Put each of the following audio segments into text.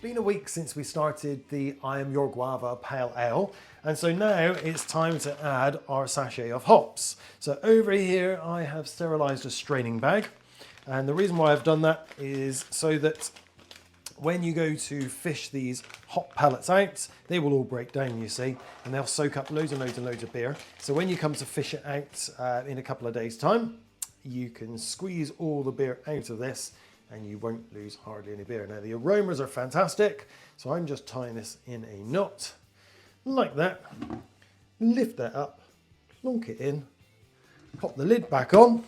been a week since we started the I Am Your Guava Pale Ale, and so now it's time to add our sachet of hops. So over here I have sterilised a straining bag, and the reason why I've done that is so that when you go to fish these hop pellets out, they will all break down, you see, and they'll soak up loads and loads and loads of beer. So when you come to fish it out in a couple of days' time, you can squeeze all the beer out of this and you won't lose hardly any beer. Now the aromas are fantastic, so I'm just tying this in a knot, like that. Lift that up, plonk it in, pop the lid back on,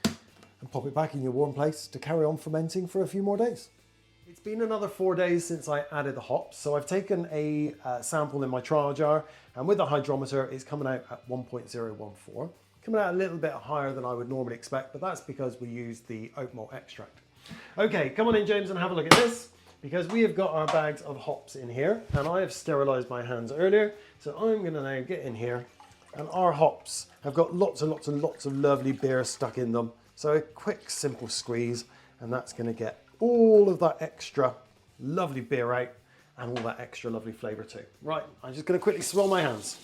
and pop it back in your warm place to carry on fermenting for a few more days. It's been another 4 days since I added the hops, so I've taken a sample in my trial jar, and with the hydrometer it's coming out at 1.014. Coming out a little bit higher than I would normally expect, but that's because we used the oat malt extract. Okay, come on in, James, and have a look at this, because we have got our bags of hops in here, and I have sterilised my hands earlier, so I'm going to now get in here, and our hops have got lots and lots and lots of lovely beer stuck in them. So a quick, simple squeeze, and that's going to get all of that extra lovely beer out, and all that extra lovely flavour too. Right, I'm just going to quickly swirl my hands.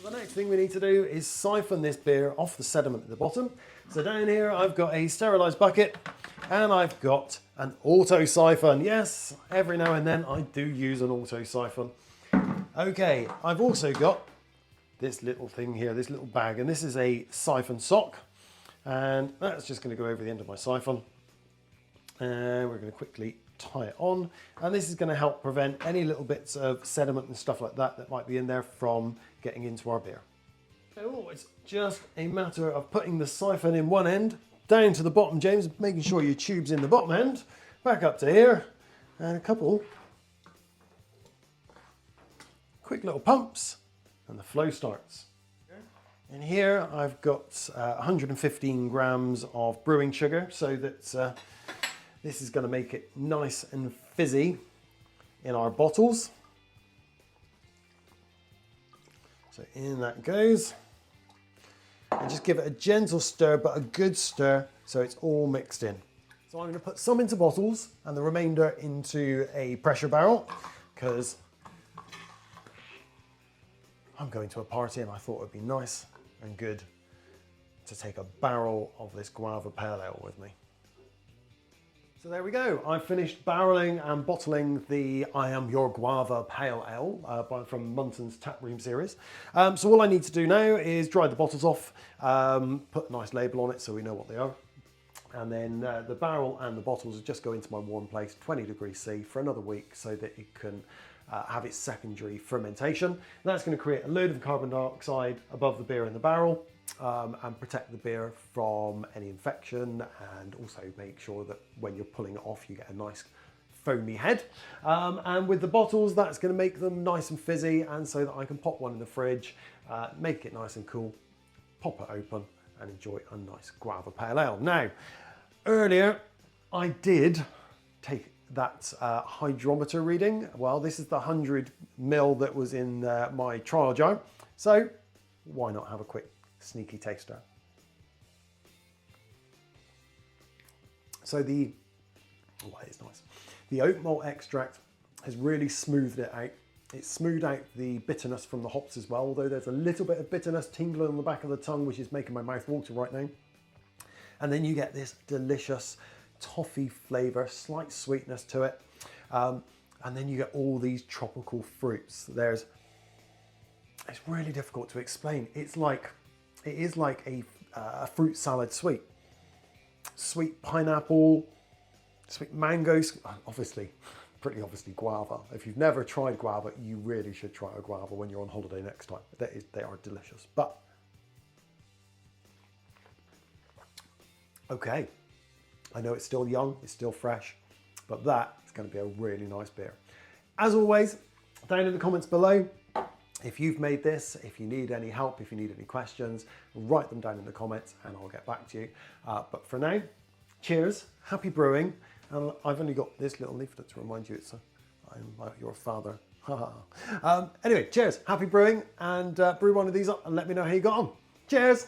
The next thing we need to do is siphon this beer off the sediment at the bottom. So down here I've got a sterilised bucket and I've got an auto siphon. Yes, every now and then I do use an auto siphon. Okay, I've also got this little thing here, this little bag, and this is a siphon sock, and that's just going to go over the end of my siphon, and we're going to quickly tie it on, and this is going to help prevent any little bits of sediment and stuff like that that might be in there from getting into our beer. Oh, it's just a matter of putting the siphon in one end, down to the bottom, James, making sure your tube's in the bottom end, back up to here, and a couple quick little pumps, and the flow starts. In here I've got 115 grams of brewing sugar, so that this is going to make it nice and fizzy in our bottles. So in that goes. And just give it a gentle stir, but a good stir, so it's all mixed in. So I'm going to put some into bottles and the remainder into a pressure barrel, because I'm going to a party and I thought it would be nice and good to take a barrel of this Guava Pale Ale with me. So there we go, I've finished barreling and bottling the I Am Your Guava Pale Ale from Muntons Taproom series. So all I need to do now is dry the bottles off, put a nice label on it so we know what they are, and then the barrel and the bottles just go into my warm place, 20 degrees C, for another week so that it can have its secondary fermentation. And that's going to create a load of carbon dioxide above the beer in the barrel, and protect the beer from any infection, and also make sure that when you're pulling it off you get a nice foamy head. And with the bottles, that's going to make them nice and fizzy, and so that I can pop one in the fridge, make it nice and cool, pop it open and enjoy a nice Guava Pale Ale. Now, earlier I did take that hydrometer reading. Well, this is the 100 ml that was in my trial jar, so why not have a quick sneaky taster. So it's nice. The oat malt extract has really smoothed it out. It's smoothed out the bitterness from the hops as well, although there's a little bit of bitterness tingling on the back of the tongue, which is making my mouth water right now. And then you get this delicious toffee flavour, slight sweetness to it. And then you get all these tropical fruits. It's really difficult to explain. It is like a fruit salad sweet. Sweet pineapple, sweet mangoes, pretty obviously guava. If you've never tried guava, you really should try a guava when you're on holiday next time. They are delicious. But, okay, I know it's still young, it's still fresh, but that is going to be a really nice beer. As always, down in the comments below, if you've made this, if you need any help, if you need any questions, write them down in the comments and I'll get back to you. But for now, cheers, happy brewing. And I've only got this little leaflet to remind you I'm your father. Anyway, cheers, happy brewing, and brew one of these up and let me know how you got on. Cheers.